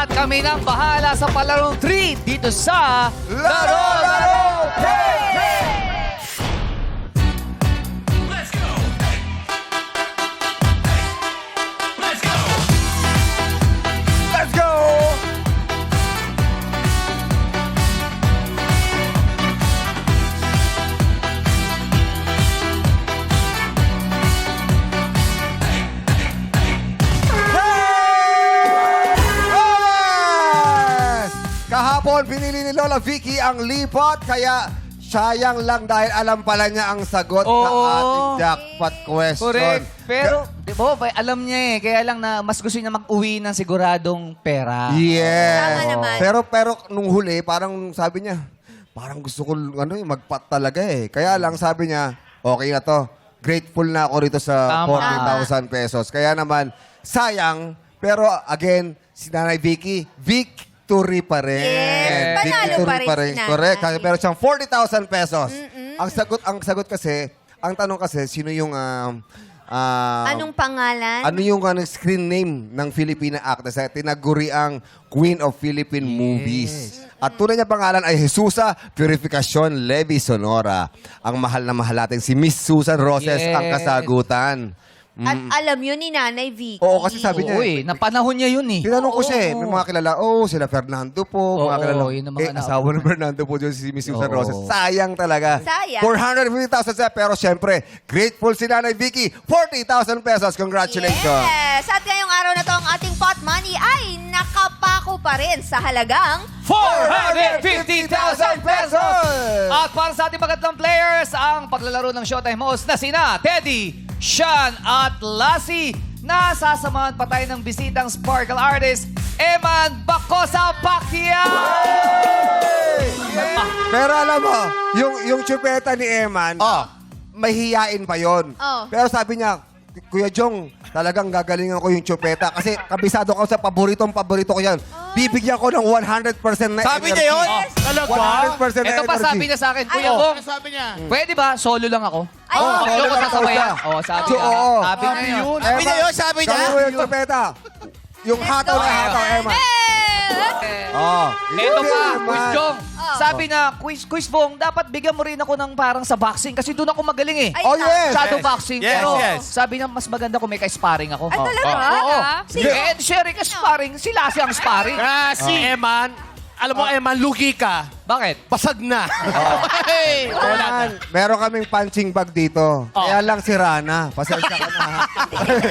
At kami nang bahala sa palarong 3 dito sa Laro, Laro, Hey! Let's go! Hey! Hey! Let's go! Let's go! Yes! Kahapon, pinili ni Lola Vicky ang lipat, kaya sayang lang dahil alam pala niya ang sagot ng Oo. ating jackpot question. Correct. Pero, di ba, alam niya eh. Kaya lang na mas gusto niya mag-uwi ng siguradong pera. Yes. Tama naman. Pero nung huli, parang sabi niya, parang gusto ko magpat talaga eh. Kaya lang sabi niya, okay na to. Grateful na ako rito sa Tama. 40,000 pesos. Kaya naman, sayang. Pero again, si Nanay Vicky, victory pa rin. Yes. Panalo pa rin si Nanay. Correct. Pero siyang 40,000 pesos. Ang sagot kasi, ang tanong kasi, sino yung Anong pangalan? ano yung screen name ng Filipina actress? Tinaguri ang Queen of Philippine Movies. At tunay niya pangalan ay Jesusa Purificación Levi Sonora. Ang mahal na mahal natin si Miss Susan Roses Yes. ang kasagutan. At alam yun ni Nanay Vicky. Oo, kasi sabi niya, Oo eh. Napanahon niya yun eh. tinanong ko siya eh, may mga kilala, sila Fernando po, mga Oo, kilala. yun ang mga Asawa ng Fernando po dyan si Miss Susan Oo. Roses. Sayang talaga. Sayang. 450,000 siya, pero syempre, grateful si Nanay Vicky. 40,000 pesos. Congratulations. Yes! At ngayong araw na to, ang ating pot money ay nakapako pa rin sa halagang 450,000 pesos! Ah, At para sa ating magandang players, ang paglalaro ng Showtime host na sina Teddy, Sean at Lassie. Nasasamahan pa tayo ng bisitang sparkle artist, Eman Bacosa Pacquiao! Pero alam mo, yung chupeta ni Eman, mahihiyain pa yon. Oh. Pero sabi niya, Kuya Jong, talagang gagalingan ko yung chupeta kasi kabisado ko sa paborito ko yan. Bibigyan ko ng 100% na Sabi energy. niya yun? Talaga? 100% na Ito pa energy. sabi niya sa akin, Kuya Ay, Bong, Sabi niya. pwede ba solo lang ako? Ay, Oo, okay. solo Ayoko lang ako sasabayan. siya. Oo, sabi Oo, niya. oo. Sabi niya yun. Sabi niya yun, sabi niya. Sabi mo yung chupeta. Yung hataw na hataw, Eman. Oh. Ito pa, Eman. Quiz Jong. Sabi na, Quiz Bong, dapat bigyan mo rin ako ng parang sa boxing kasi doon ako magaling eh. Ay, Oh, yes. Shadow boxing. Yes, pero yes. sabi niya, mas maganda kung may ka-sparring ako. Ay, talaga? Oo. Sige. And sharing ka-sparring, sila siyang sparring. Si Eman, alam mo Eman, lugi ka. Bakit? Basag na. Hey! Eman, meron kaming punching bag dito. Kaya lang si Rana. Pasensya ka na ha.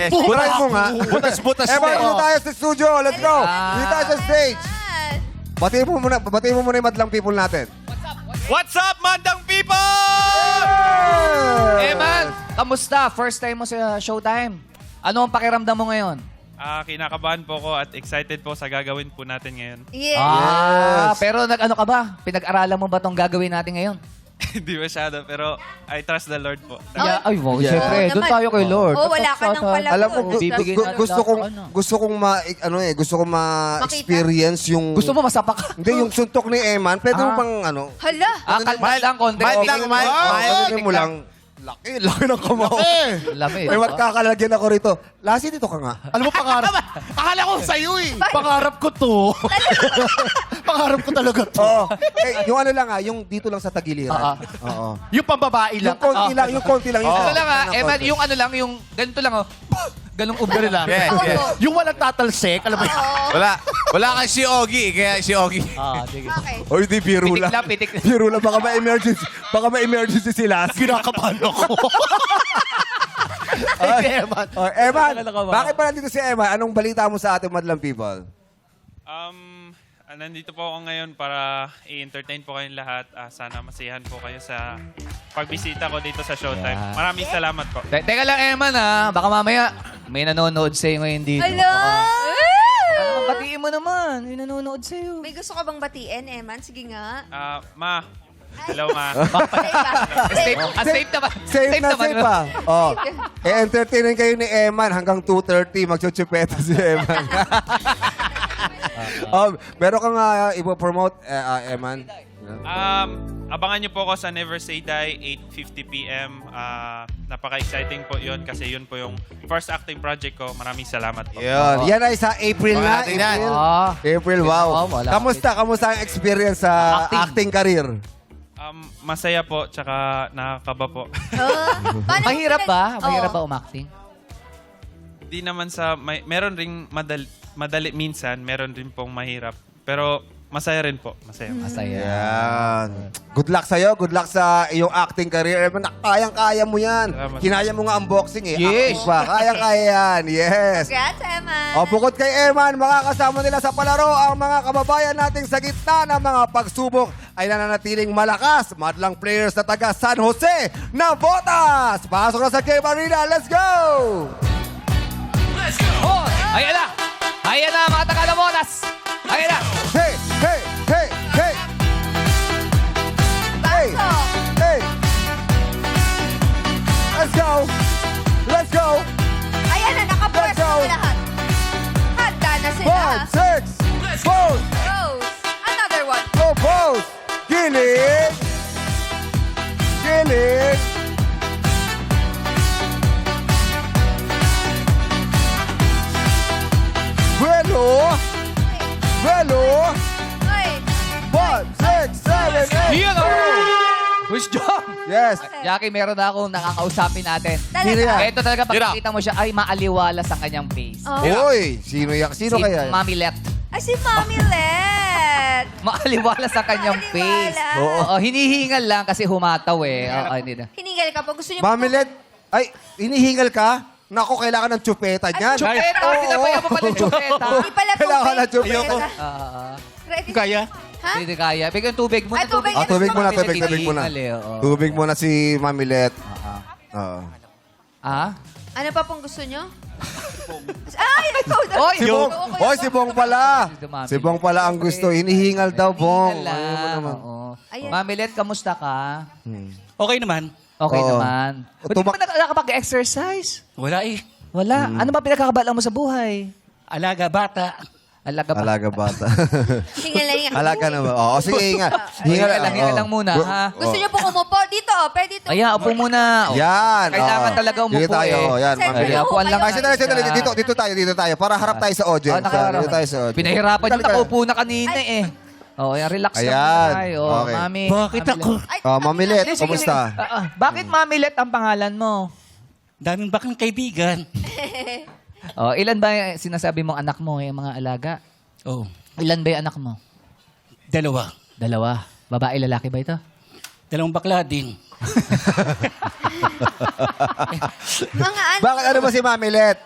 Try mo nga. Butas-butas Eman, na. dito tayo sa studio. Let's go. Dito tayo sa stage. Yan. Batiin mo muna yung madlang people natin. What's up, mandang people? Eman, kamusta? First time mo sa Showtime. Ano ang pakiramdam mo ngayon? Kinakabahan po ko at excited po sa gagawin po natin ngayon. Yes. Pero nag-ano ka ba? Pinag-aralan mo ba itong gagawin natin ngayon? Hindi masyado, pero I trust the Lord po. Ay, wow, Yeah. syempre. Oo Doon naman. tayo kay Lord. Oo, wala ka nang pala. Alam mo, Bibigyan natin gusto lahat kong ng ano. gusto kong ma-experience yung Gusto mo masapak ka? Hindi yung suntok ni Eman. Pwede mo bang Hala. Kalma lang, konti. Mild lang, mild. Ano mo lang. Laki ng kamao. Lamig. May magkakalagyan ako rito. Lassie, dito ka nga. Alam mo, pangarap. Akala ko sa'yo eh. Pangarap ko to. Pangarap ko talaga to. Oo. Yung ano lang yung dito lang sa tagiliran. Oo. Yung pambabae lang. Yung konti lang. Ano lang Ng Eman, konti. yung ano lang, yung ganito lang ganong ubra lang. Yes, yes. Oo. Yung walang tatalsek, alam mo yun? Wala kang si Ogie, kaya si Ogie. Sige. Okay. Oy, di biro Pitik lang. lang, pitik. Biro lang. Baka ma-emergency sila. Kinakabahan ako. Ay, Eman. Eman, Naalala ka ba? bakit pa nandito si Eman? Anong balita mo sa ating madlang people? Nandito po ako ngayon para i-entertain po kayong lahat. Sana masiyahan po kayo sa pagbisita ko dito sa Showtime. Maraming salamat po. Teka lang, Eman baka mamaya may nanonood sa'yo ngayon dito. Hala. Batiin mo naman, may nanonood sa'yo. May gusto ka bang batiin, Eman? Sige nga. Ma. Hello, Ma. Safe naman. Safe pa. Oh. E-entertainin kayo ni Eman hanggang 2:30. Magchuchupeta si Eman. Meron kang ipo-promote, Eman? Abangan niyo po ako sa Never Say Die, 8:50 p.m. Napaka-exciting po yun kasi yun po yung first acting project ko. Maraming salamat po. Yun. Yan ay sa April na. Natin yan. April. Ah. April, wow. Oh, wala. Kamusta ang experience sa acting career? Masaya po, tsaka nakakaba po. Paano Mahirap ba? Oo. Mahirap ba umacting? Di naman meron ring madali minsan, meron rin pong mahirap. Pero masaya rin po. Masaya. Masaya. Yan. Good luck sa'yo. Good luck sa iyong acting career. Kayang-kaya mo yan. Salamat. Kinaya mo nga unboxing eh. Yes. Acting pa. Kayang-kaya yan. Yes. Congrats, Emma. O bukod kay Eman, makakasama nila sa palaro ang mga kababayan nating sa gitna ng mga pagsubok ay nananatiling malakas. Madlang players na taga San Jose na Botas. Pasok na sa Game Arena. Let's go! Let's go. Oh, ayan na! Ayan na mga taga-Lamonas! Ayan na! Hey! Hey! Hey! Hey! Hey! Pasok. Hey! Let's go! Let's go! Ayan na, nakapuwersa Let's go. na lahat. Handa na sila. 5, 6, pose! Rose. Another one. Go pose! Gilig! Gilig! Vuelo! Vuelo! Ay. 1, 6, 7, 8! Yun o! Who's John? Yes! Jackie, meron na akong nakakausapin natin. Sino yan? Ito talaga pagkikita mo siya ay maaliwalas ang kanyang face. Oh. Uy! Sino yan? Sino si kaya? Mami Let. Ay, si Mami Let. Maaliwalas ang kanyang face. Maaliwalas. Oo, hinihingal lang kasi humataw eh. Oo, hindi na. Hiningal ka pa. Gusto niyo Mami Let, ay, inihingal ka? Naku, kailangan ng tsupeta niyan. Chupeta! Oo. Sinabayan mo pala yung chupeta. Hindi pala Kailangan tubig. ng tsupeta. Ready? Kaya? Ha? Hindi kaya. Bigyan tubig mo. Ay, tubig. Ah, tubig muna, Kasi tubig muna. hinihingal eh, oo. Tubig muna si Mami Let. Oo. Ah? Ano pa pong gusto niyo? Ay, ikaw daw. Oy! Si Bong. Oy, si Bong pala. Si Bong pala ang gusto. Hinihingal daw, Bong. Hingal Ayaw mo lang. naman. Oo. Ayan. Mami Let, kamusta ka? Okay naman. Okay Oo. naman. Ba't di Tumak- ba nakakapag-exercise? Wala eh. Wala. Ano ba pinagkakabalan mo sa buhay? Alaga, bata. Alaga pa. Alaga bata. Hingal lang yan. Alaga na ba? Oo, sige, hingal. Hingal lang muna, ha? Gusto niyo pong umupo? Dito, pwede dito. Ayan, upo muna. O, Yan. Kailangan oo. talaga umupo Dito tayo. eh. Yan, Sir, Mami Ay, Let. upuan lang. Ay, sandali. Dito tayo. Para harap tayo sa audience. nakaharap. Dito tayo sa audience. Pinahirapan yung Halika. nakaupo na kanina eh. Oh, yan, relax lang Ayan. muna tayo. Okay. Mami. Bakit Mami ako? Let. Ay, Oh, Mami Let, Sige, sige, kumusta? sige. Bakit Mami Let ang pangalan mo? Daming baklang kaibigan. Oh, ilan ba yung sinasabi mong anak mo, yung mga alaga? Oh, Ilan ba yung anak mo? dalawa. Dalawa. Babae, lalaki ba ito? Dalawang bakla din. Mga ano. Bakit ano ba si Mami Let?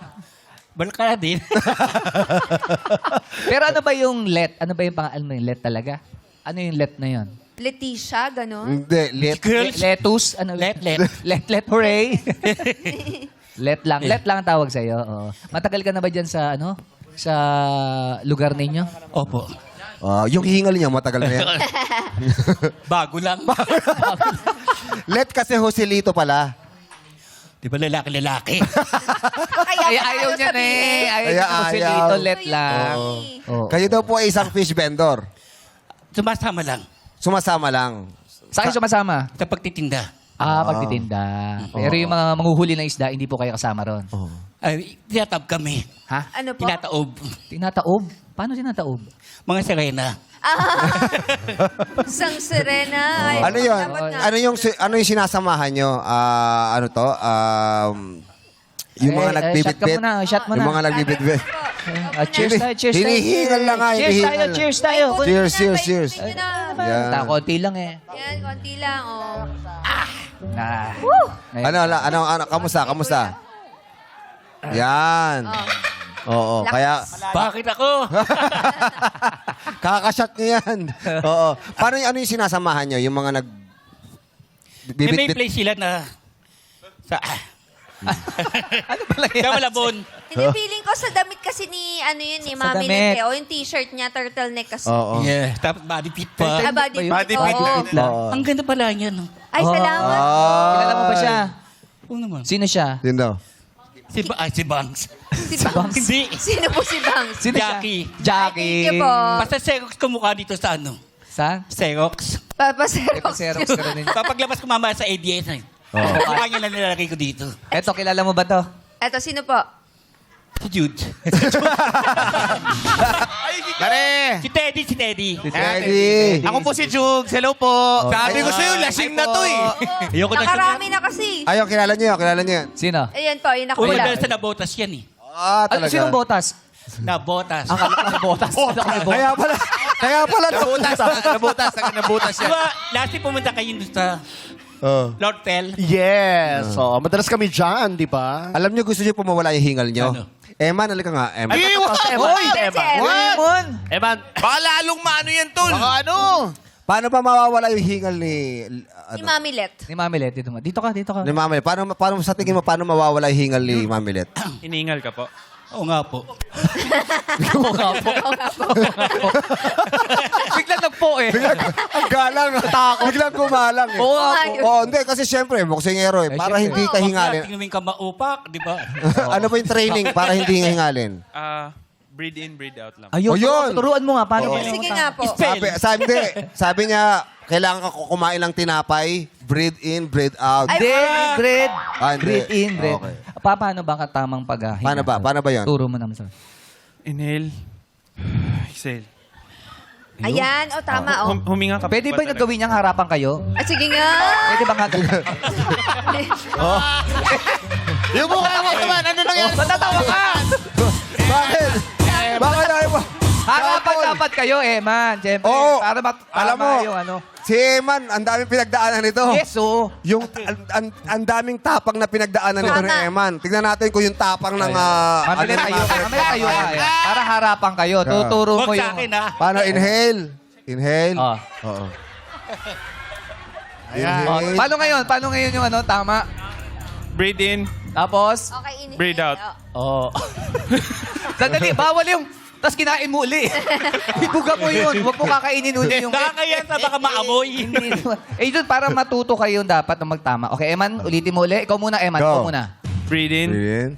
Bakla din. Pero ano ba yung Let? Ano ba yung pangalan mo yung Let talaga? Ano yung Let na yun? Leticia, gano'n. Hindi, Let. Girls. Letus? Ano? Let. Let, hooray. Let lang. Let lang ang tawag sa'yo. Oo. Matagal ka na ba dyan sa, ano? Sa lugar ninyo? Opo. Yung hihingal niya, matagal na yan. Bago lang. Let kasi Joselito pala. Di ba lalaki-lalaki? Kaya Ay, ayaw niya na eh. Ayaw niya Ayaw. si Lito. Let lang. Oo. Kayo daw po ay isang fish vendor. Sumasama lang Sumasama lang. Sa akin sumasama? sa pagtitinda. Pagtitinda. Pero yung mga manguhuli ng isda, hindi po kayo kasama ron. Ay, tinatab kami. Ha? Ano po? Tinataob. Tinataob? Paano tinataob? Mga sirena. Isang sirena. Ay, Ano yun? dapat nga. Ano yung sinasamahan nyo? Ano to? Yung mga nagbibitbit. Shot ka muna. Shot mo Yung na. mga nagbibitbit. Cheers tayo. Cheers tayo. Hinihingal lang nga. Cheers tayo. Cheers tayo. Cheers, cheers, cheers. Ayun na. Yan. Konti lang eh. Yan, konti lang. Oh. Ayun. Kamusta? Yan. Oo, kaya Bakit ako? kakashot nyo yan. Oo. Paano ano yung sinasamahan nyo? Yung mga May bibitbit. play sila na sa... Ano pala yan? Sa Malabon. Hindi, feeling ko sa damit kasi ni, ano yun, ni Mami damit. Lete. O, yung t-shirt niya, turtleneck kasi. Oo. Yeah. Tapos body fit pa. Ah, body Body fit. fit Oo. lang. Oo. Ang ganda pala niya, no? Ay, salamat. Kilala mo ba siya? Oo naman. Sino siya? Yun daw. Si Bangs. Si Bangs. Hindi. Sino po si Bangs? Sino siya? Jackie. Jackie. Thank you po. Basta Xerox kumukha dito sa ano? Sa? Xerox. Papaserox. Xerox ka rin. Papaglabas ko mamaya sa ADS na. Mukha niya lang nilalagay ko dito. Eto, kilala mo ba to? Eto, sino po? Si Jude. Pare! Si Teddy, si Teddy. Eddie. Ako po si Jugs. Hello po. Sabi ko sa'yo, lasing na to eh. Ayoko na Nakarami na kasi. Ayaw, kilala niyo yan. Sino? Ayan po, yung Uy, nakula. madalas na nabotas yan eh. Ah, Ano, talaga. sinong botas? Nabotas. Akala ko may botas. Akala ko may botas. Kaya pala. Nabutas yan. Diba, last time pumunta kayo dun sa Lord Tel. Yes. So, madalas kami dyan, di ba? Alam niyo, gusto niyo po mawala yung hingal niyo? Ano? Eman, halika nga. Eman. Eman! Eman, Baka lalong maano yan, tol. baka ano? Paano pa mawawala yung hingal ni... Si Mami Let. Ni Mami Let, dito mo. Dito ka. Ni Mami Let? Paano sa tingin mo, paano mawawala yung hingal ni Mami Let? Iningal ka po. Oo nga po. Biglang nagpo eh. Ang galang. Biglang kumalang eh. Oo nga po. Oo, hindi. Kasi syempre, boksingero eh. Para syempre. hindi ka hingalin. Tingnan ka maupak, di ba? Ano ba yung training para hindi hingalin? Breathe in, breathe out lang. Ayun, Oh, yun. turuan mo nga. Paano ba Sige nga po. Sabi niya, kailangan ka kumain ng tinapay. Breathe in, breathe out. Ay, Breathe. Ah, hindi. Breathe in, breathe. Okay. Paano ba ka tamang paghahinga? Paano ba yun? Turo mo naman sa... Inhale. Exhale. Ayan, o tama, o. Huminga ka po. Pwede ba yung gawin niyang harapan kayo? Ah, sige nga. Pwede ba nga Yung mukha mo naman, ano nangyari? Natatawa ka! Bakit? Bakit ayaw mo? Harapan dapat kayo, man. Siyempre, Oo. para Alam mo, yung ano. Si Eman, ang daming pinagdaanan nito. Yes, oh. Yung ang daming tapang na pinagdaanan nito ni Tama. Eman. Tignan natin kung yung tapang ng Mamili tayo. Mamili tayo ka. Para harapan kayo. Tuturo mo Huwag sa yung... akin, ha? Paano inhale? Inhale. Oh. Oo. Oh, Inhale. Paano ngayon yung ano, tama? Breathe in. Tapos? Okay, inhale. Breathe out. Oh. Sandali, bawal yung... Tapos kinain mo uli. Ibuga mo yun. Huwag mo kakainin uli yung... Nakakaya sa baka maamoy. Hindi naman. Eh, yun, para matuto kayo dapat na magtama. Okay, Eman, ulitin mo uli. Ikaw muna, Eman. Go. Ikaw muna. Breathe in, Breathe in.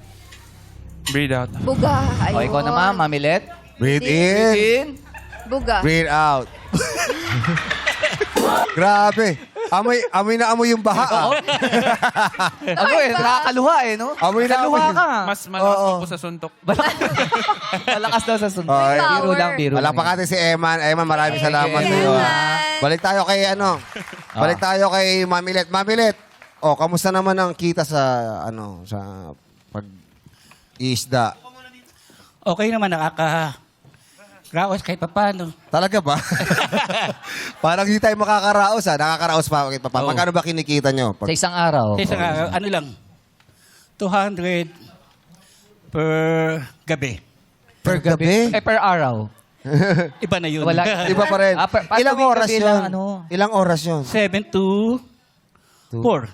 breathe out. Buga. O, Ayun. ikaw naman, Mamilet. Breathe in. In. Buga. Breathe out. Grabe. Amoy na amoy yung baha. Ah. Ako eh, nakakaluha eh, no? Amoy na Kaluha amoy. ka. Mas malakas Oo. pa po sa suntok. Malakas daw sa sunod. Okay. Biro lang, biro lang. Palakpakan natin si Eman. Eman, maraming salamat Yes. sa iyo. Eman. Balik tayo kay ano. Balik tayo kay Mamilet. Mamilet. Oh, kamusta naman ang kita sa ano sa pag-isda? Okay naman, nakaka-raos kahit papano. Talaga ba? Parang hindi tayo makakaraos ha. Nakakaraos pa. Okay, Oo. Magkano ba kinikita nyo? Sa isang araw. Kasi ano lang, 200 per gabi. Per gabi? Eh, per araw. Iba na yun. Wala. Iba pa rin. Paano Ilang yung oras gabi yun? lang, ano? Ilang oras yun? 7 to 4.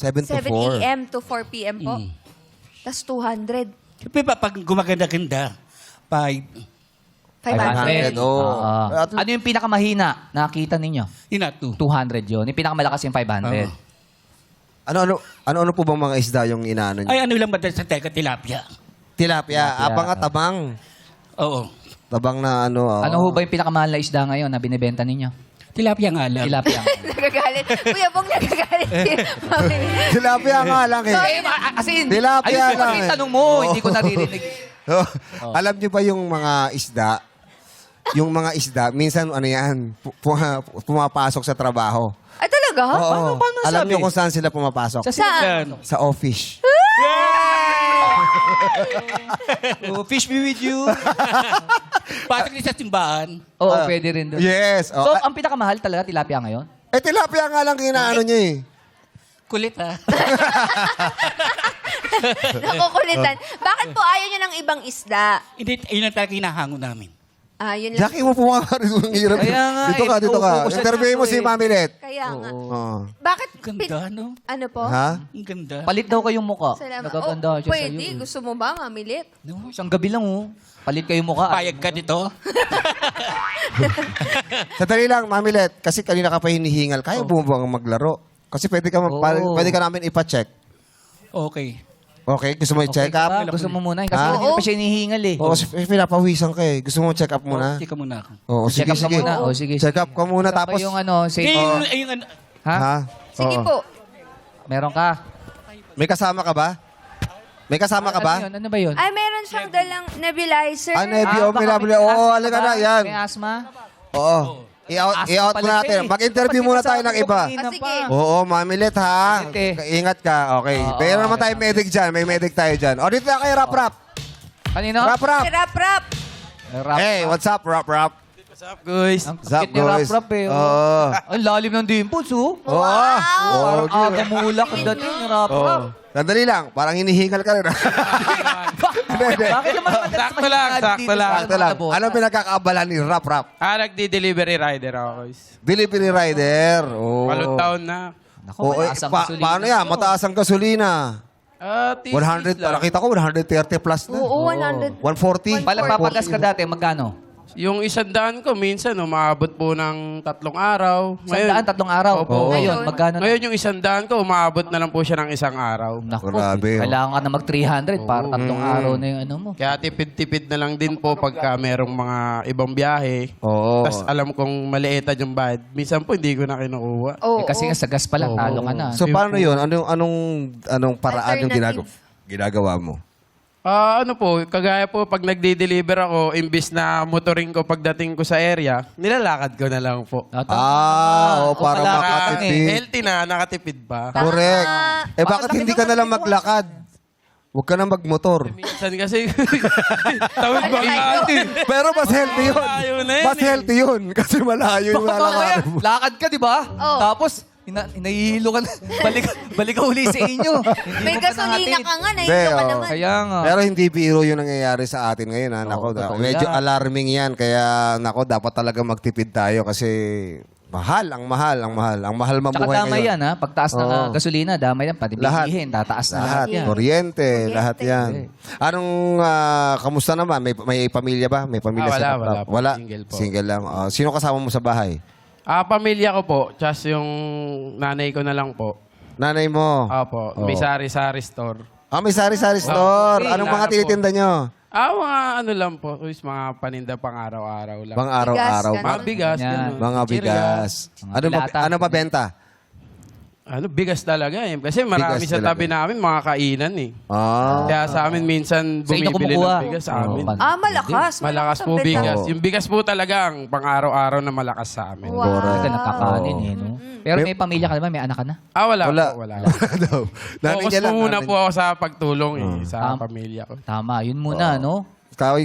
7 to 7 4. a.m. to 4 p.m. po. Mm. Tapos 200. Siyempre pa, pag gumaganda-ganda, 5, 500. 500. Oo. Ano yung pinakamahina nakita ninyo? yun na 2. 200 yun. Yung pinakamalakas yung 500. Ano po bang mga isda yung inaano nyo? Ay, ano lang ba sa teka, tilapia? Tilapia. Tilapia. Abang at tabang. Oo. Tabang na ano. Ano ho ba yung pinakamahal na isda ngayon na binibenta ninyo? Tilapia nga lang. Tilapia. Nagagalit. Kuya Bong nagagalit. Tilapia nga lang eh. As in, Tilapia ayun lang kasi eh. tanong mo, hindi ko naririnig. Alam niyo ba yung mga isda? Yung mga isda, minsan ano yan, pumapasok sa trabaho. Ay, talaga? Oo. Paano Alam sabi? niyo kung saan sila pumapasok? Saan? Sa office. Oh, fish be with you. Pasok din sa simbahan. Oo, pwede rin doon. Yes. So, ang pinakamahal talaga tilapia ngayon? Tilapia nga lang inaano niya eh. Kulit, ha? Nakukulitan. Bakit po ayaw nyo ng ibang isda? Hindi, yun ang talaga hinahango namin. Ah, yun lang. Jackie mo po nga rin yung hirap. Kaya nga, Dito ka, dito ka. focus Interview mo ako si eh. Mamilet. Kaya nga. Oo. Bakit? Ganda, no? Ano po? Ha? Ang ganda. Palit daw kayong muka. Salamat. Nagaganda siya pwede. sa'yo. Gusto mo ba, Mamilit? No? Isang gabi lang, oh. Palit kayong muka. Payag ka dito? Sadali lang, Mamilet. Kasi kanina ka pa hinihingal. Kaya mo bang maglaro? Kasi pwede ka, Oo. pwede ka namin ipacheck. Okay. Okay, gusto mo i-check up? Ba? Gusto mo muna? Kasi Ha? hindi pa siya hinihingal eh. Oo, pinapawisan ka eh. Gusto mo check up muna? Check ka muna ako. Oo, Check sige, up ka sige. muna. O, sige. Check up ka muna Tapos tapos... yung ano, say, Yung ano, ha? Ha? Sige Oo. po. Meron ka? May kasama ka ba? May kasama ka ba? Ano yun? Ano ba yun? Ay, meron siyang dalang nebulizer. Ah, Nebby, may nabili. Oo, halika na, yan. May asthma? Oo. I-out Asthma mo pala natin. siya eh. Mag-interview muna tayo ng iba. Kanina sige. pa. Oo, mamilit ha. Mamilit Ingat ka. Okay. Oo, Pero naman okay, tayo medic dyan. May medic tayo dyan. O, dito na kayo, Rap Rap. Kanino? Rap Rap. Rap, rap. Rap. Hey, what's up, Rap Rap? What's up, guys? Ang What's up, sakit ni Rap guys? Rap eh. Oo. Ang lalim ng dimples oh. Oo. Parang Okay. aga mulak ang dating ni Rap Rap. Sandali lang. Parang hinihingal ka rin. Hindi. Bakit naman madalas Sakto lang, masyadong sakto dito lang. sa Sakto lang. mga Ano pinagkakaabala ni Rap Rap? Nagdi-delivery rider ako, guys. Delivery rider. Oh. Walong taon na. Naku, Oo, mataas ang gasolina. paano yan? Mataas ang gasolina. 100, 100 lang. nakita ko 130 plus na. Oo, 100. 140. Papagas ka dati, magkano? Yung 100 ko, minsan, umaabot po ng 3 araw. 100, 3 araw. Opo. Ngayon, magkano na? Ngayon yung 100 ko, umaabot na lang po siya ng 1 araw. Naku, Grabe, oh. kailangan ka na mag-300 para 3 araw na yung ano mo. Kaya tipid-tipid na lang din po pagka merong mga ibang biyahe. Oo. Tapos alam kong maliitan yung bayad. Minsan po, hindi ko na kinukuha. Oo. Eh, kasi nga sa gas pala, talo ka na. So paano 'yun? Anong paraan yung Alternative. ginagawa mo? Ano po, kagaya po pag nagde-deliver ako, imbis na motoring ko pagdating ko sa area, nilalakad ko na lang po. Oo, para pala, makatipid. Healthy na, nakatipid pa. Correct. Eh bakit hindi ka na lang maglakad? Huwag ka na magmotor. Minsan kasi, tawid ba Pero mas healthy yun. Malayo na yun Mas eh. healthy yun. Kasi malayo yung lalakarin mo. Lakad ka, di ba? Oo. Tapos, hinahihilo ka na. Balik ka uli sa inyo. Hindi May mo pa gasolina nahatid. ka nga, Hindi, nahihilo ka oo. naman. Kaya nga. Pero hindi biro yung nangyayari sa atin ngayon. Ha? Nako, totoo medyo yan. alarming yan. Kaya, nako, dapat talaga magtipid tayo kasi mahal. Ang mahal Tsaka mabuhay damay ngayon. yan, ha? Pagtaas ng Oo. gasolina, damay yan. Pati Lahat. bilihin, tataas na Lahat. lahat yan. Kuryente, lahat yan. Anong, kamusta naman? May pamilya ba? May pamilya Wala, sa wala po. Wala? Single po. Single lang. Sino kasama mo sa bahay? Pamilya ko po, just yung nanay ko na lang po. Nanay mo? Opo, Oo. may sari-sari store. May sari-sari store. Okay, Anong mga wala po. tinitinda nyo? Mga ano lang po, is mga paninda pang araw-araw lang. Pang araw-araw. Bigas, Mga bigas, Yan. ganun. Mga Chiria. bigas. Mga Ano ba, dilata. ano ba benta? Bigas talaga eh. Kasi marami Bigas sa talaga. tabi namin, mga kainan eh. Ah. Kaya sa amin minsan Sa inyo bumibili kumukuha. ng bigas sa amin. Malakas. Malakas po ang benta. bigas. Oo. Yung bigas po talaga ang pang araw-araw na malakas sa amin. Wow. Talaga nakakanin eh, no? Pero may pamilya ka naman, may anak ka na. Wala. Wala. Po, wala. Daw. Nanay Focus niya lang. po muna nanay po ako sa pagtulong eh, sa Tama. pamilya ko. Tama, yun muna, no?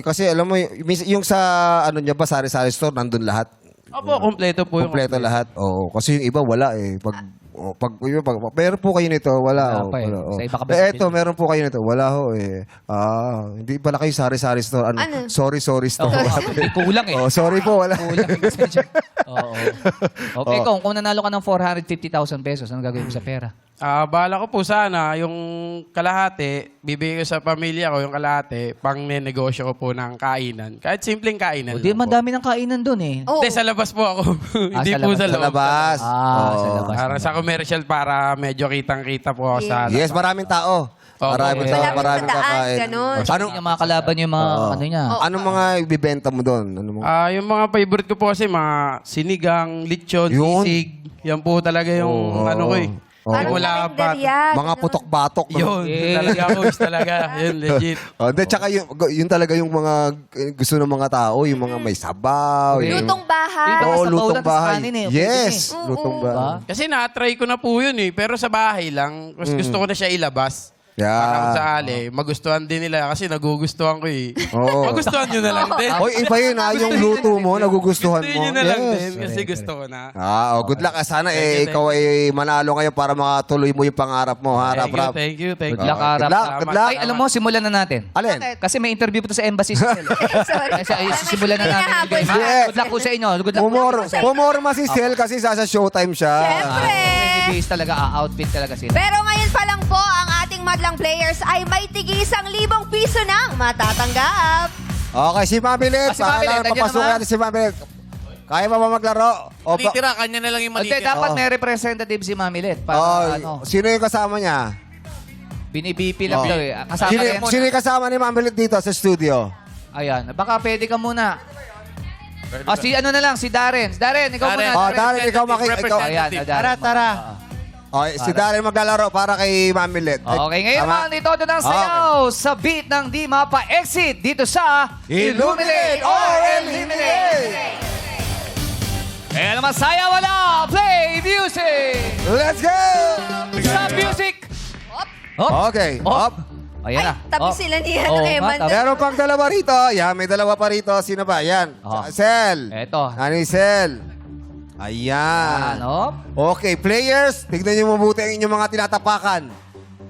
Kasi alam mo, yung sa ano niya ba, sari-sari store, nandun lahat. Opo, kompleto po yung Kompleto lahat. Oo. Kasi yung iba wala eh. Meron po kayo nito, wala. Wala pa eh. Wala, Sa iba ka ba eto, meron po kayo nito, wala ho eh. Hindi pala kayo sari-sari store. Ano? Sorry store. May kulang eh. Oh, sorry po, wala. Kulang yung pasensya. Oo. Okay, kung nanalo ka ng 450,000 pesos, ano gagawin mo sa pera? Bala ko po sana, yung kalahati, bibigay ko sa pamilya ko, yung kalahati, pang negosyo ko po ng kainan. Kahit simpleng kainan. O, di, lang po. madami ng kainan dun eh. Oo. Hindi, sa labas po ako. Hindi sa po labas. sa Sa loob. labas. Sa labas. Para sa commercial, para medyo kitang-kita po ako sa Yes, maraming tao. Maraming tao, Malapit maraming sa daan, kakain. ganun. Anong, Yung mga kalaban yung mga ano niya. anong mga ibibenta mo doon? Ano mo? Yung mga favorite ko po kasi, mga sinigang, lechon, Yun. sisig. Yan po talaga yung ano ko eh. Parang Wala pa. karinderya. Mga putok-batok. Yun, talaga po, talaga. Yun, legit. Tsaka yun talaga yung mga gusto ng mga tao, yung mga may sabaw. Okay. yung- Lutong bahay. Dito, Oo, sa lutong baulan, tas bahay. kanin eh. Yes, Oo. lutong Diba? bahay. Kasi na-try ko na po yun eh. Pero sa bahay lang. Mas gusto ko na siya ilabas. Yeah. Para kung sakali, magustuhan din nila kasi nagugustuhan ko eh. Oo. Magustuhan nyo na lang din. Oy, iba yun ha, yung luto mo, nagugustuhan Gusto mo. nyo na lang Yes. din kasi gusto ko na. Good luck. Sana Thank you, ikaw ay manalo ngayon para makatuloy mo yung pangarap mo, ha, Rap Rap. Thank you. Good luck, Arap. Good luck. Ay, alam mo, simulan na natin. Alin? Kasi may interview pa to sa embassy. Sorry. Ay, sisimulan na natin. Hinahabol Game. siya. Yeah. Good luck po sa inyo. Good luck. Pumorma si Sel kasi sa showtime siya. Siyempre. Base talaga, outfit talaga sila. Pero ngayon pa lang po, ang ating madlang players ay may tig-1,000 piso nang matatanggap. Okay, si Mamilet. Si Mamilet, nandiyan Papasukin naman. natin si Mamilet. Kaya ba maglaro? O, Titira, kanya na lang yung Hindi, dapat Oo. may representative si Mamilet. Oh, Para ano. sino yung kasama niya? Binibipi lang daw eh. Kasama Sino, rin. sino yung kasama ni Ma'am Belit dito sa studio? Ayan. Baka pwede ka muna. Si ano na lang, si Darren. Darren, ikaw Darren. muna. Oh, Darren, ikaw ikaw. Ayan, Darren. Tara. Okay, si Darren maglalaro para kay Ma'am Belit. Okay, ngayon Tama? naman dito ng sayaw sa beat ng Di Mapa-Exit dito sa Illuminate or Eliminate! Kaya naman sayaw wala! Play music! Let's go! Stop music! Okay, Op. up. Ayan Ay, na. tabi Op. sila ni Oo, Eman. nga, tabi. Meron pang dalawa rito. Yan, may dalawa pa rito. Sino ba? Yan. Oh. Sel. Eto. Ano yung Sel? Ayan. Ano? Okay, players, tignan niyo mabuti ang inyong mga tinatapakan.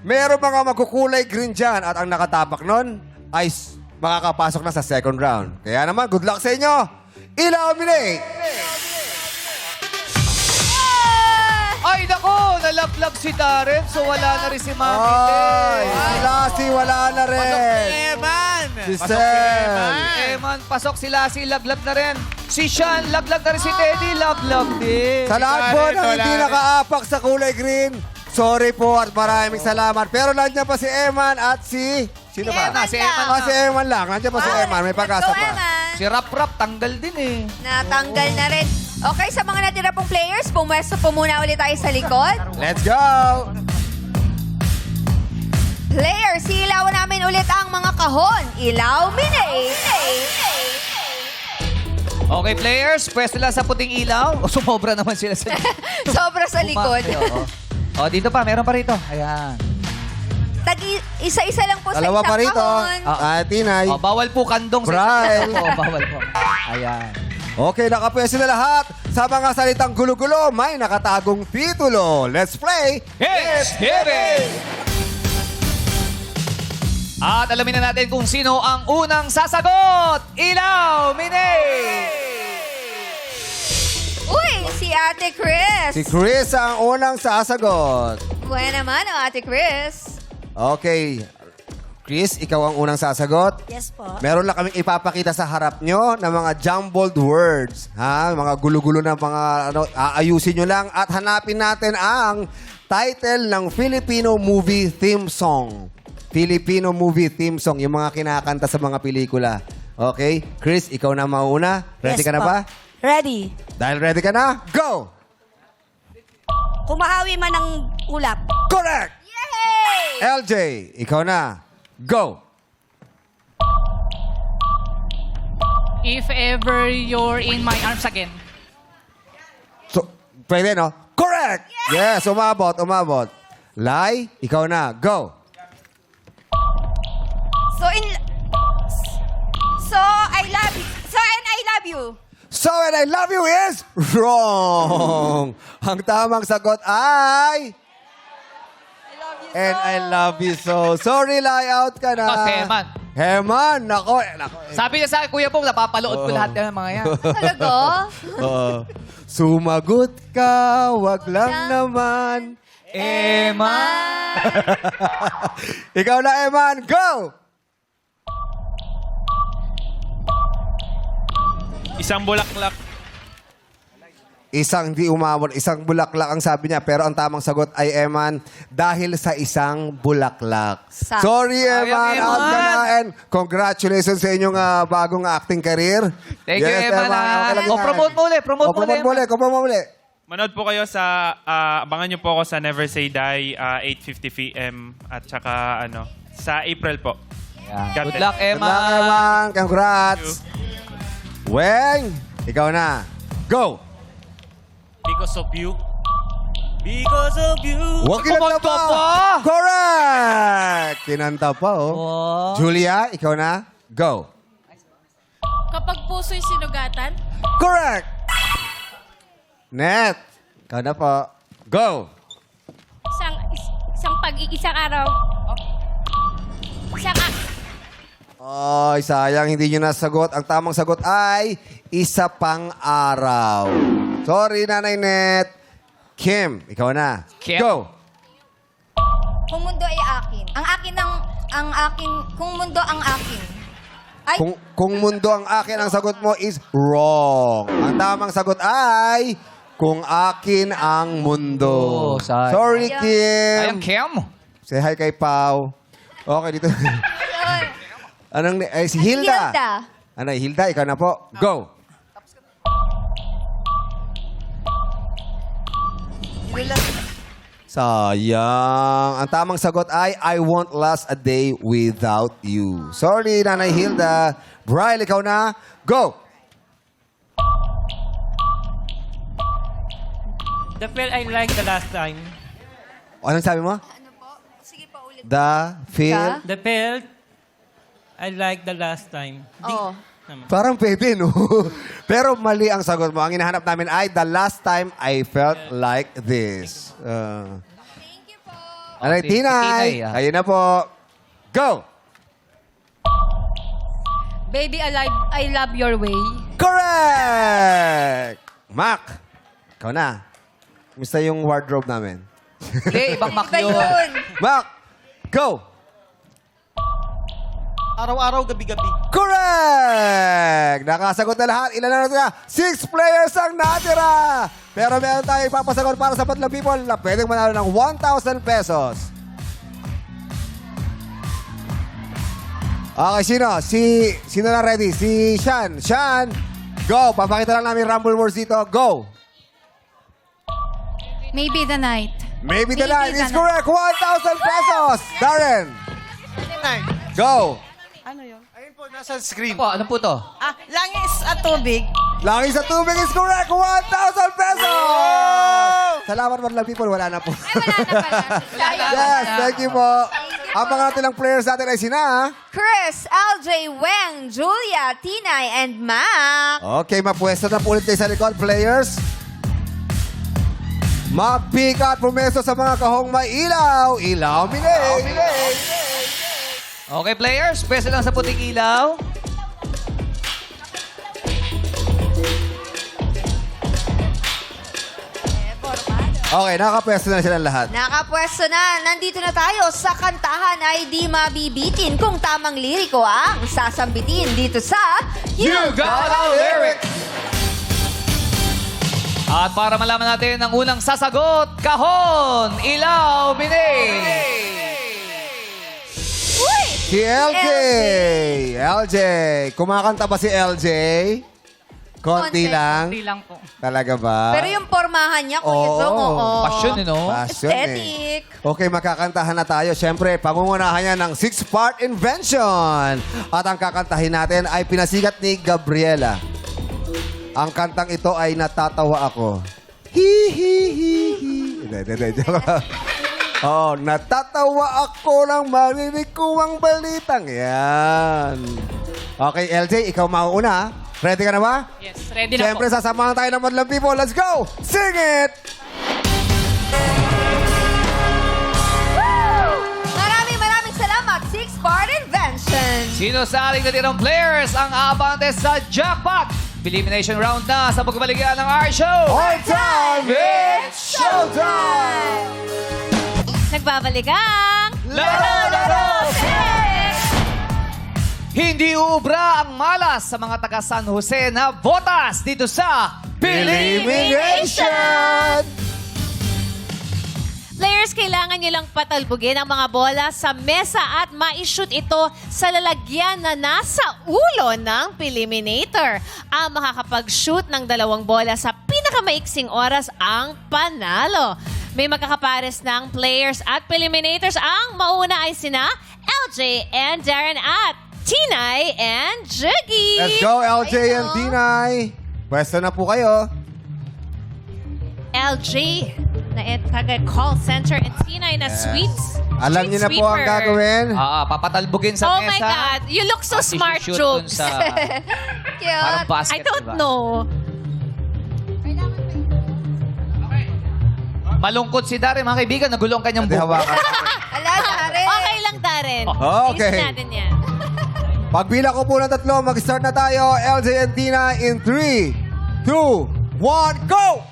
Meron mga magkukulay green dyan at ang nakatapak nun ay makakapasok na sa second round. Kaya naman, good luck sa inyo. Illuminate! Ay, nako! Nalaglag si Darren, so wala na rin si Mami. Ay, si Lassie wala na rin. Eman! Si Sel. Eman, pasok si Lassie, laglag na rin. Si Sean, laglag na rin si Teddy, laglag din. Sa lahat po na hindi nakaapak sa kulay green, sorry po at maraming salamat. Pero nandiyan pa si Eman at si... Sino ba? Eman Si lang. Eman Ah, si Eman lang. Nandiyan pa si Eman. May pag-asa Go, pa. Eman. Si Rap Rap, tanggal din eh. Natanggal na rin. Okay, sa mga natira pong players, pumwesto po muna ulit tayo sa likod. Let's go! Players, ilaw namin ulit ang mga kahon. Illuminate! Okay, players, pwesto lang sa puting ilaw. O, sumobra naman sila sa... Sobra sa likod. O, dito pa, meron pa rito. Ayan. Isa-isa lang po sa Dalawa isang pa rito. kahon. Tinay. O, bawal po kandong sa Brian. O, bawal po. Ayan. Okay, nakapwesto na lahat. Sa mga salitang gulo-gulo, may nakatagong titulo. Let's play! It's Heaven! At alamin na natin kung sino ang unang sasagot. Ilaw, Mine! Uy, si Ate Chris. Si Chris ang unang sasagot. Buena naman ang Ate Chris. Okay. Chris, ikaw ang unang sasagot. Yes po. Meron lang kaming ipapakita sa harap nyo ng mga jumbled words. Ha? Mga gulo-gulo na mga aayusin nyo lang at hanapin natin ang title ng Filipino movie theme song. Filipino movie theme song, yung mga kinakanta sa mga pelikula. Okay? Chris, ikaw na mauna. Ready Yes ka na po. ba? Ready. Dahil ready ka na, go! Kumahawi man ng ulap. Correct! Yay! LJ, ikaw na. Go! If ever you're in my arms again. So, pwede, no? Correct! Yes, umabot. Lai, ikaw na. Go! So I love you. So and I love you. So, and I love you is wrong. Ang tamang sagot ay... And I love you so. Sorry, Lai, out ka na. Ito, si Eman. Heman, nako. Sabi niya sa akin, Kuya Pong, napapalood ko lahat ng mga yan. Talaga? Sumagot ka, wag lang naman. Eman! Ikaw na, Eman. Go! Isang bulaklak. Isang di umabot, isang bulaklak ang sabi niya. Pero ang tamang sagot ay Eman dahil sa isang bulaklak. Sorry, Eman. Sayang, Out ka Eman. na. And congratulations sa inyong bagong acting career. Thank you, Eman. Okay lang yan. Promote mo ulit. Promote mo ulit. Promote mo ulit. Manood po kayo sa, abangan nyo po ako sa Never Say Die, 8:50 p.m. At saka, sa April po. God Good bless. luck, Good Eman. luck, Eman. Congrats. Weng, ikaw na. Go! Because of you. Because of you. Huwag kinanta Kumanta pa. pa. Correct! Kinanta pa, oh. Wow. Julia, ikaw na. Go. Kapag puso'y sinugatan, Correct! Net, ikaw na po. Go! isang araw. Ay, sayang, hindi nyo nasagot. Ang tamang sagot ay isa pang araw. Sorry, Nanay Net. Kim, ikaw na. Kim? Go! Kung mundo ay akin. Ang akin, kung mundo ang akin. Ay, Kung mundo ang akin, ang sagot mo is wrong. Ang tamang sagot ay kung akin ang mundo. Oh, sayang. Sorry, Ayun, Kim. Kim. Say hi kay Pau. Okay, dito. Si Hilda. Hilda. Hilda, ikaw na po. Go. Sayang. Ang tamang sagot ay, I won't last a day without you. Sorry, Nanay Hilda. Brian, ikaw na. Go. The feel I like the last time. Anong sabi mo? Ano po? Sige pa ulit. The feel. The feel I like the last time. Oo. Parang pwede, no? Pero mali ang sagot mo. Ang hinahanap namin ay, the last time I felt like this. Thank you po. Alright, si Tinay. Tinay, Kayo na po. Go! Baby, I love your way. Correct! Mac, ikaw na. Kumusta yung wardrobe namin? Hindi, ibang Mac Iba yun. yun. Mac, go! Araw-araw, gabi-gabi. Correct! Nakasagot na lahat. Ilan na natira? 6 players ang natira! Pero meron tayong ipapasagot para sa Patlang People na pwedeng manalo ng 1,000 pesos. Okay, sino na ready? Si Sean. Sean, go! Papakita lang namin Rumble Wars dito. Go! Maybe the night. Maybe the Maybe line the is night. correct. 1,000 pesos! Darren, go! Ayun po, nasa screen. Po, ano po to? Langis at tubig. Langis sa tubig is correct. 1,000 pesos! Salamat Patlang People. Wala na po. Ay, wala na pala. Yes, thank you po. Ang mga tilang players natin ay sina. Chris, LJ, Weng, Julia, Tinay, and Mac. Okay, mapwesto na po ulit kayo sa likod, players. Magpika at pumesto sa mga kahong may ilaw. Ilaw, bilig! Okay, players. Pwesto lang sa puting ilaw. Okay, nakapwesto na sila lahat. Nakapwesto na. Nandito na tayo sa kantahan ay di mabibitin kung tamang liriko ang sasambitin dito sa You Got a Lyric! At para malaman natin ang unang sasagot, kahon, ilaw, binig! Uy! Si LJ. LJ. Kumakanta ba si LJ? Konti Konti. lang. Hindi lang po. Talaga ba? Pero yung pormahan niya, Kuya Oo. Zong, oo. Passion, no? Passion Aesthetic. Okay, makakantahan na tayo. Siyempre, pangungunahan niya ng 6-part invention. At ang kakantahin natin ay pinasikat ni Gabriela. Ang kantang ito ay Natatawa Ako. Hi. Hindi. Joke lang. Oh, natatawa ako lang marinig ko ang balitang yan. Okay, LJ, ikaw mauna. Ready ka na ba? Yes, ready na Siyempre, po. sasamahan tayo ng Madlang People. Let's go! Sing it! Maraming salamat. 6-part invention. Sino sa ating natirang players ang aabante sa jackpot? Elimination round na sa pagbabalikan ng our show. All time, it's showtime! Nagbabalik ang... Laro! Hindi uubra ang malas sa mga taga San Jose na botas dito sa Elimination! Players, kailangan nyo lang patalbugin ang mga bola sa mesa at ma-shoot ito sa lalagyan na nasa ulo ng Peliminator. Ang makakapag-shoot ng 2 bola sa pinakamaiksing oras ang panalo. May magkakapares ng players at Peliminators. Ang mauna ay sina LJ and Darren at Tinay and Jiggy. Let's go, LJ and Tinay. Pwesto na po kayo. LJ na Taga Call Center and Tinay na Sweets. Alam niyo na po ang gagawin. papatalbugin sa Oh mesa. my God, you look so at smart, isushoot dun Jobs. sa parang Cute. basket, I don't diba? know. Malungkot si Darren, mga kaibigan. Nagulong kanyang Hindi buhok. hawakan. Ala, Darren. Okay lang, Darren. Okay. Ayusin natin yan. Pagbilang ko po ng 3, mag-start na tayo. LJ and Tina in 3, 2, 1, go!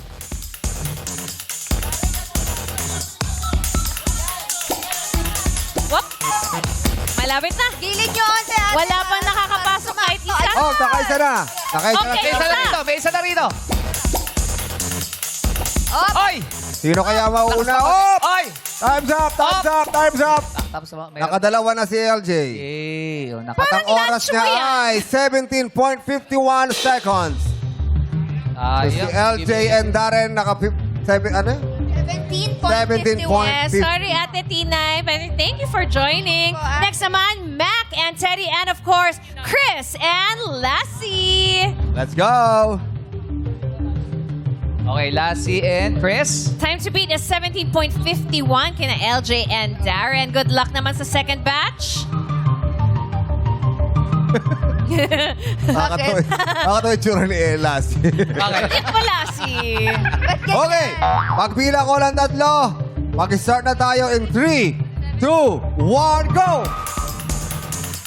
Whoop. Malapit na. Gilid nyo, ate. Wala pang nakakapasok kahit isa. Oh, nakaisa na. Nakaisa Okay. May isa na rito, may isa na rito. Op. Oy! Sino kaya mauna? Lakas, Oh! Ay! Time's up! Time's up! Time's up! Tapos meron. Nakadalawa na si LJ. Eh, oh, At ang oras niya ay 17.51 seconds. So si LJ and Darren naka... Ano? 17.51. Yes, sorry Ate Tinay, but thank you for joining. Next naman, Mac and Teddy, and of course, Chris and Lassie. Let's go! Okay, Lassie and Chris. Time to beat is 17.51 kina LJ and Darren. Good luck naman sa second batch. Nakakatawa yung tsura ni Elas. Okay. Ito ba, Lassie? Okay, pagbilang ko ng tatlo, mag-start na tayo in 3, 2, 1, go!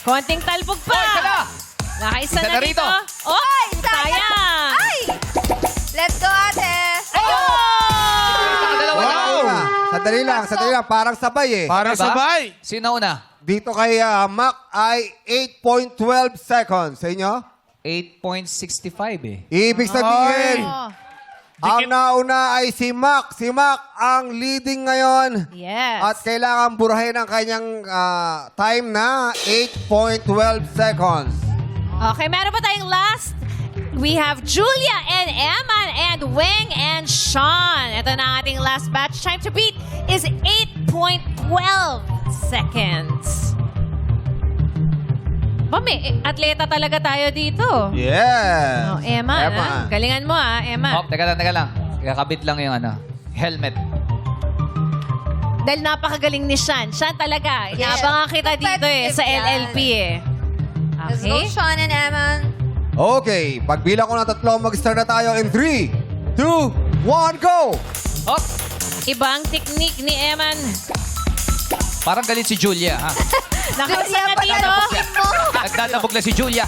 Konting talbog pa. Isa na. Nakaisa Isa na na dito. rito. Oh, sayang. Ay! Let's go, ate! Ayun! Nakadalawa na. Sandali lang. Parang sabay eh. Para Diba? sabay. Sino una? Dito kay Mac ay 8.12 seconds. Sa inyo? 8.65 eh. Ibig sabihin, ang nauna ay si Mac. Si Mac ang leading ngayon. Yes. At kailangan burahin ang kanyang time na 8.12 seconds. Okay, meron pa tayong last. We have Julia and Eman and Weng and Sean. Ito na ang ating last batch. Time to beat is 8.12 seconds. Ba, may atleta talaga tayo dito. Yes. Oh, Eman, ah. Galingan mo Eman. Oh, teka lang. Kakabit lang yung helmet. Dahil napakagaling ni Sean. Sean talaga. Inaabangan kita dito sa LLP eh. Let's go, Okay. Sean and Eman. Okay, pagbilang ko ng tatlo, mag-start na tayo in 3, 2, 1, go! Hop! Ibang technique ni Eman. Parang galit si Julia, ha? Nakaisa na dito. Nagdadabog na si Julia.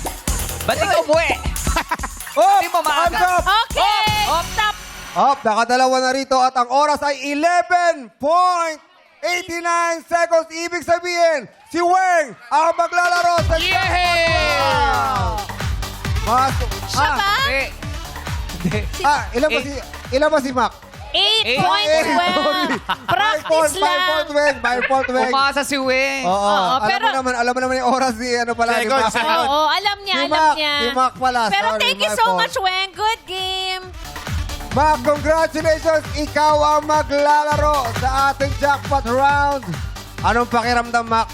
Ba't ikaw umuwi? Up! Hindi mo maaga. Hands up! Okay. Stop. Up! Nakadalawa na rito at ang oras ay 11.89 seconds. Ibig sabihin, si Weng ang maglalaro sa Siya ba? Ilan ba si Mac? 8.12. Practice lang. By point, Weng. Umasa si Weng. Oo, pero- alam mo naman yung oras ni pala ni Mac. Oo, alam niya, Si alam Mac, niya. si Mac pala. Pero Sorry, thank you my so fault. much, Weng. Good game. Mac, congratulations! Ikaw ang maglalaro sa ating jackpot round. Anong pakiramdam, Mac?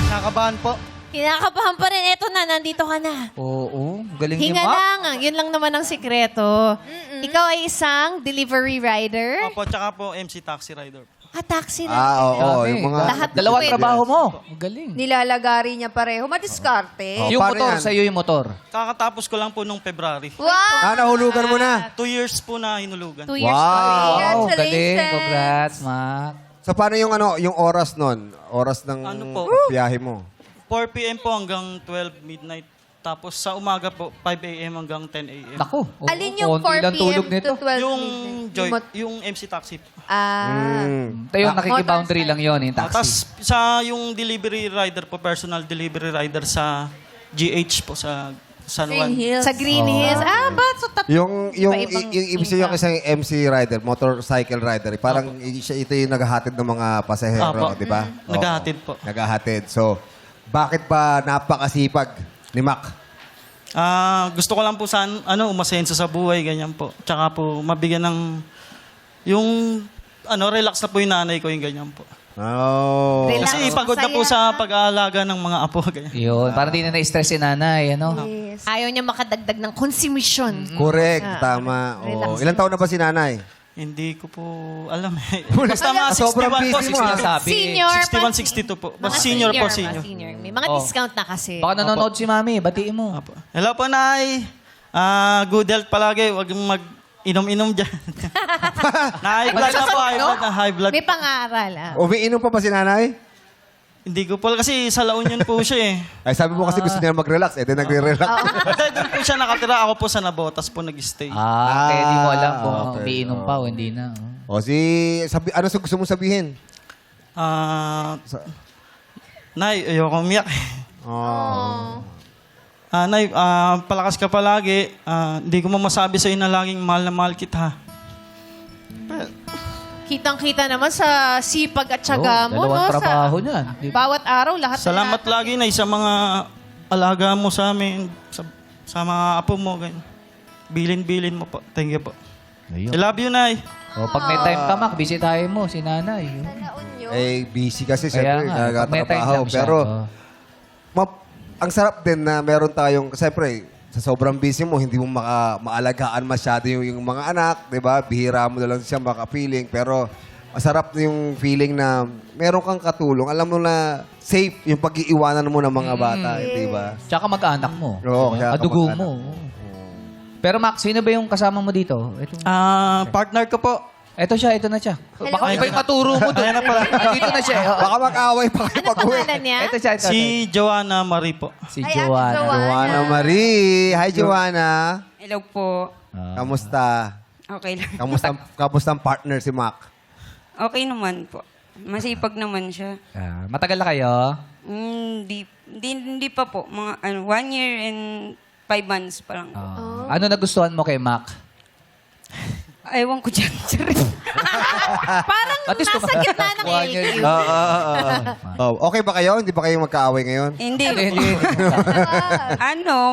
Nakabahan po. Kinakabahan pa rin. Eto na, nandito ka na. Oo, galing ni Hinga Mac. lang. Yun lang naman ang sikreto. Ikaw ay isang delivery rider? Opo, tsaka po MC Taxi Rider. Taxi rider. Oo, Dami. yung mga... Lahat Dalawang pwede. trabaho mo. Galing. Nilalagari niya pareho. Madiskarte. Yung paano motor, yan? sa'yo yung motor. Kakatapos ko lang po nung February. Wow! Nahulugan mo na. 2 years po na hinulugan. 2 years Wow. pa rin. Wow, Congratulations. galing. Congrats, Mac. So, paano yung yung oras nun? Oras ng Ano po? biyahe mo? 4 p.m. po hanggang 12 midnight. Tapos sa umaga po, 5 a.m. hanggang 10 a.m. Naku. oo, Alin yung konti 4 lang tulog p.m. nito. to 12 Yung midnight? yung MC Taxi. Ito yung nakikiboundary lang yun, yung Tapos taxi. sa yung delivery rider po, personal delivery rider sa GH po sa San Juan. Green Hills. Sa Green Hills. Ba't so Yung Iba-ibang ibig sabihin income. kasi MC rider, motorcycle rider, parang ito yung naghahatid ng mga pasahero, Apo. di ba? Oo. Naghahatid po. Naghahatid. So, bakit ba napakasipag ni Mac? Gusto ko lang po umasenso sa buhay, ganyan po. Tsaka po, mabigyan ng, yung, relax na po yung nanay ko, yung ganyan po. Oh. Relax. Kasi pagod na po Masaya. sa pag-aalaga ng mga apo, ganyan. Yun, parang di na na-stress si nanay, ano? Yes. Ayaw niya makadagdag ng consumption. Correct, tama. Oo. Ilan taon na ba si nanay? Hindi ko po alam eh. Basta mga Sobrang 61 po, busy mo, ah. Sinasabi. Senior. 61, 62 po. Basta senior po, senior. May mga Oh. discount na kasi. Baka nanonood si Mami, batiin mo. Apo. Hello po, Nay. Good health palagi. Huwag mag-inom-inom dyan. Na-high blood na po. High blood. May pangaral. Umiinom pa ba si nanay? Hindi ko po. Kasi sa La Union po siya eh. Ay, sabi mo kasi gusto niya mag-relax. Eh, di nagre-relax. Dahil doon po siya nakatira. Ako po sa Nabotas po nag-stay. Kaya di mo alam kung okay. umiinom pa o hindi na. O ano gusto mong sabihin? Nay, ayoko umiyak. Oh. Nay, palakas ka palagi. Hindi ko masabi sa'yo na laging mahal na mahal kita. Kitang-kita naman sa sipag at syaga mo, no? Dalawang trabaho Sa niyan. bawat araw, lahat Salamat lagi na sa mga alaga mo sa amin, sa mga apo mo. Ganyan. Bilin-bilin mo po. Thank you po. I love you, Nay. O, pag may time ka, Mac, bisitahin mo si nanay. Eh, busy kasi Kaya siyempre, nga, pag may time nagtatrabaho. lang siya. Pero, Oo. ang sarap din na meron tayong, siyempre, sa sobrang busy mo, hindi mo maalagaan masyado yung mga anak, di ba? Bihira mo na lang siya makapiling. Pero, masarap yung feeling na meron kang katulong. Alam mo na safe yung pag-iiwanan mo ng mga bata, di ba? Tsaka mag-anak mo. Oo, kaya Adugo kamag-anak. mo. Pero Mac, sino ba yung kasama mo dito? Partner ko po. Ito na siya. Baka iba yung maturo mo doon. Dito na siya. Oo. Baka mag-away pa kayo Ano pag-uwi. pangalan niya? Ito siya. Si Joanna Marie po. Si Ay, Ate Joanna. Joanna Marie. Hi, Joanna. Hello po. Kamusta? Okay lang. Kamusta ang partner si Mac? Okay naman po. Masipag naman siya. Matagal na kayo? Hindi pa po. Mga 1 year and 5 months pa lang. Ano nagustuhan mo kay Mac? Ewan ko dyan. Parang At least nasa gitna ng LQ. Okay ba kayo? Hindi ba kayo magkaaway ngayon? Hindi. Hindi.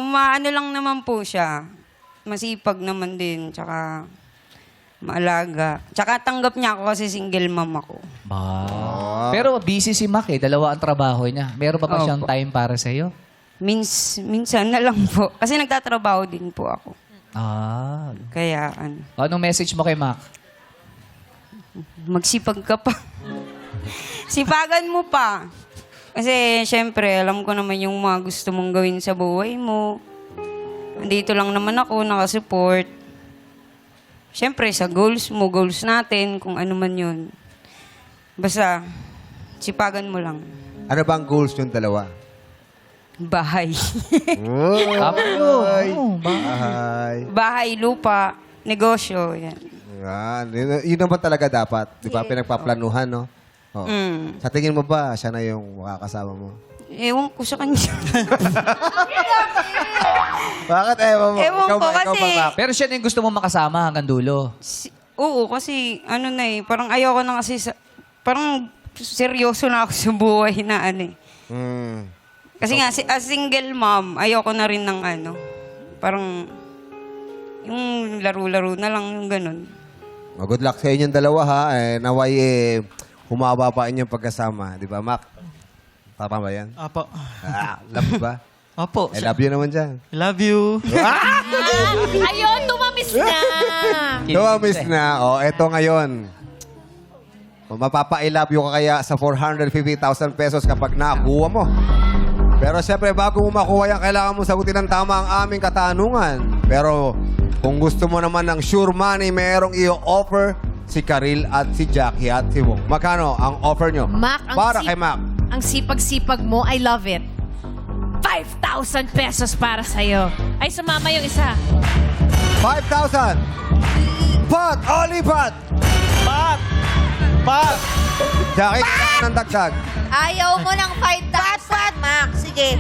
Maano lang naman po siya. Masipag naman din. Tsaka maalaga. Tsaka tanggap niya ako kasi single mom ako. Pero busy si Mac eh. Dalawa ang trabaho niya. Meron pa ba siyang Opo. time para sa'yo? Minsan na lang po. Kasi nagtatrabaho din po ako. Kaya Anong message mo kay Mac? magsipag ka pa. Sipagan mo pa. Kasi, syempre, alam ko naman yung mga gusto mong gawin sa buhay mo. Dito lang naman ako, nakasupport. Syempre, sa goals mo, goals natin, kung ano man yun. Basta, sipagan mo lang. Ano ba ang goals yung dalawa? Bahay. Tama yun. Bahay. Bahay, lupa, negosyo, yan. Yan. Yun naman talaga dapat. Di ba? Pinagpaplanuhan, no? Oh. Sa tingin mo ba, siya na yung makakasama mo? Ewan ko sa kanya. Bakit ewan mo? Ewan Ikaw ko ba, ikaw kasi- ba, Mac? Pero siya na yung gusto mo makasama hanggang dulo. Oo, kasi ano na eh, parang ayoko na kasi parang seryoso na ako sa buhay na ano eh. Kasi nga, as single mom, ayoko na rin ng parang yung laro-laro na lang, yung ganun. Good luck sa inyong dalawa, ha? Naway, humaba pa inyong pagkasama. Di ba, Mac? Tama ba yan? Apo. Love mo ba? Opo. I love you naman dyan. I love you. Ayun, tumamis na. Miss na. Eto ngayon. Mapapa-I love you ka kaya sa 450,000 pesos kapag nakuha mo. Pero siyempre, bago mo makuha yan, kailangan mo sagutin ng tama ang aming katanungan. Pero kung gusto mo naman ng sure money, mayroong i-offer si Karil at si Jackie at si Wong. Magkano ang offer nyo? Mac, Para kay Mac. Ang sipag-sipag mo, I love it. 5,000 pesos para sa'yo. Ay, sumama yung isa. 5,000. Pat! Only Pat! Pat! Jackie, kailangan ng dagdag. Ayaw mo ng 5,000, Mac. Sige.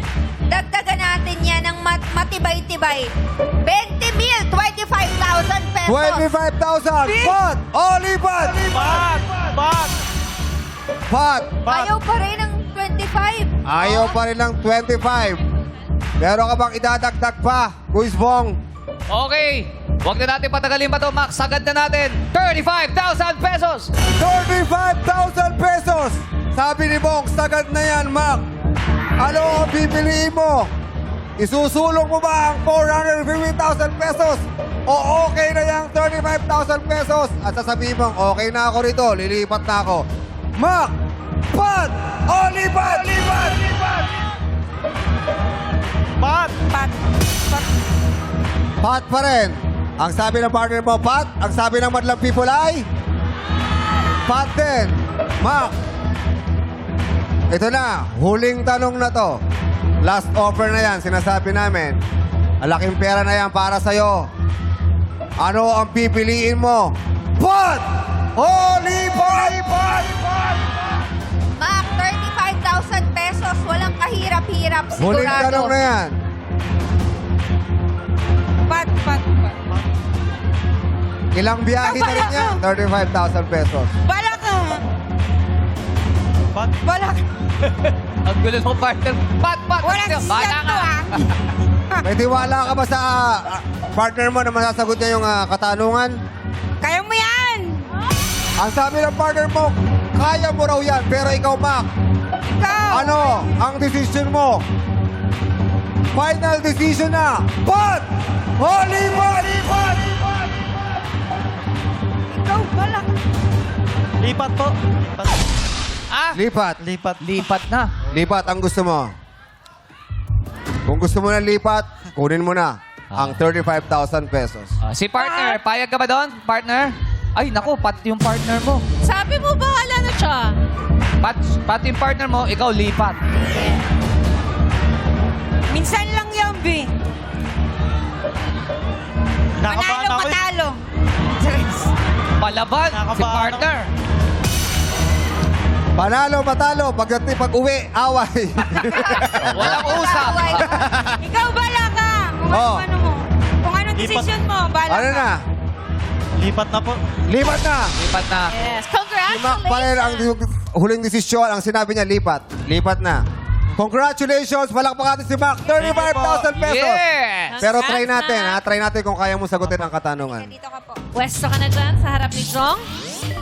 Dagdagan natin yan ng matibay-tibay. 20 mil, 25,000 pesos. 25,000. Pat! Only Pat! Pat! Ayaw pa rin ng 25. Ayaw pa rin ng 25. Meron ka bang idadagdag pa? Kuis Bong. Okay. Huwag na natin patagalin pa to, Mac. Sagad na natin. 35,000 pesos. 35,000 pesos! Sabi ni Bong, sagad na yan, Mac. Ano ang pipiliin mo? Isusulong mo ba ang 450,000 pesos? O okay na yung 35,000 pesos? At sasabihin mo, okay na ako rito, lilipat na ako. Mac! Pat! Only Pat! Pat pa rin. Ang sabi ng partner mo, Pat. Ang sabi ng madlang people ay... Pat din. Mac. Ito na. Huling tanong na to. Last offer na yan. Sinasabi namin. Malaking pera na yan para sa'yo. Ano ang pipiliin mo? Pat! Holy Pat! Mac, 35,000 pesos. Walang kahirap-hirap. Huling Sigurado. tanong na yan. Pat. Ilang biyahe na rin yan? 35,000 pesos. Bala ka. Bala ka. Ang gulo ng partner. Pat! Walang Bala sisyan to, ka. ah. May tiwala ka ba sa partner mo na masasagot niya yung katanungan? Kaya mo yan. Ang sabi ng partner mo, kaya mo raw yan. Pero ikaw, Mac, Ikaw. ano ang decision mo? Final decision na. Pat! Holy Pat! Ikaw, bala ka. Lipat po. Lipat. Lipat na. Lipat ang gusto mo. Kung gusto mo na lipat, kunin mo na ang 35,000 pesos. Si partner, payag ka ba doon? Partner? Ay, naku, Pat yung partner mo. Sabi mo, bahala na siya. Pat yung partner mo, ikaw lipat. Minsan lang yan, B. Nakabahan Manalo, ako. matalo. Palaban, si Nakabahan partner. Panalo, matalo, pag-uwi, away. Walang usap. Away. Ikaw, bala ka. Kung Oh. ano mo. Kung anong Lipat. decision mo, bala Ano ka. na? Lipat na po. Lipat na. Lipat na. Yes. Si Mac Paler ang Congratulations. huling desisyon. Ang sinabi niya, lipat. Lipat na. Congratulations! Palakpakan natin si Mac. 35,000 pesos. Yes! Pero try Congrats, natin, Mac. ha? Try natin kung kaya mo sagutin ang katanungan. Dito ka po. Pwesto ka na dyan sa harap ni Jong.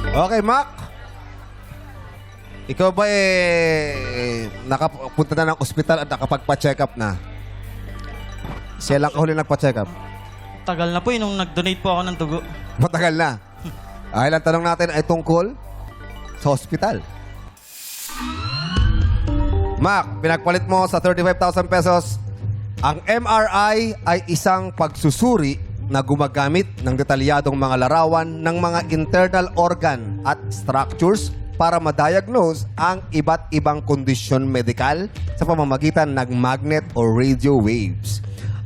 Okay, Mac. Ikaw ba nakapunta na ng ospital at nakapagpa-check up na? Kailan ka huli nagpa-check up? Tagal na po nung nag-donate po ako ng dugo. Matagal na. Ay, ang tanong natin ay tungkol sa ospital. Mac, pinagpalit mo sa 35,000 pesos. Ang MRI ay isang pagsusuri na gumagamit ng detalyadong mga larawan ng mga internal organ at structures para ma-diagnose ang iba't ibang kondisyon medikal sa pamamagitan ng magnet o radio waves.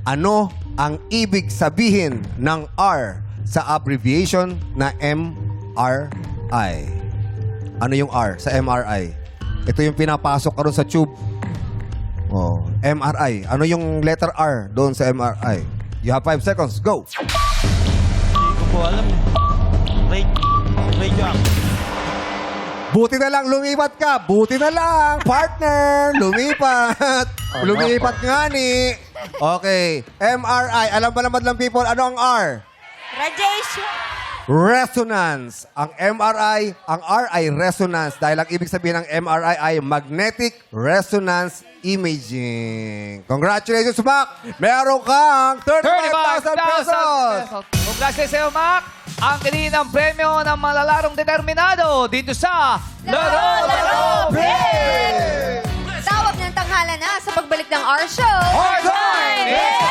Ano ang ibig sabihin ng R sa abbreviation na MRI? Ano yung R sa MRI? Ito yung pinapasok ka ron sa tube. Oh, MRI. Ano yung letter R doon sa MRI? You have 5 seconds. Go! Hindi ko po alam eh. Radio. Buti na lang lumipat ka. Buti na lang, partner. Lumipat. Lumipat nga ni. Okay. MRI. Alam ba naman lang people, ano ang R? Radiation. Resonance. Ang MRI, ang R ay resonance dahil ang ibig sabihin ng MRI ay magnetic resonance imaging. Congratulations, Mac! Meron kang 35,000 pesos! Congratulations sa'yo, Mac! Ang kaninang premyo ng malalarong determinado dito sa Laro Tawag ng tanghala na sa pagbalik ng R Show. Hard time!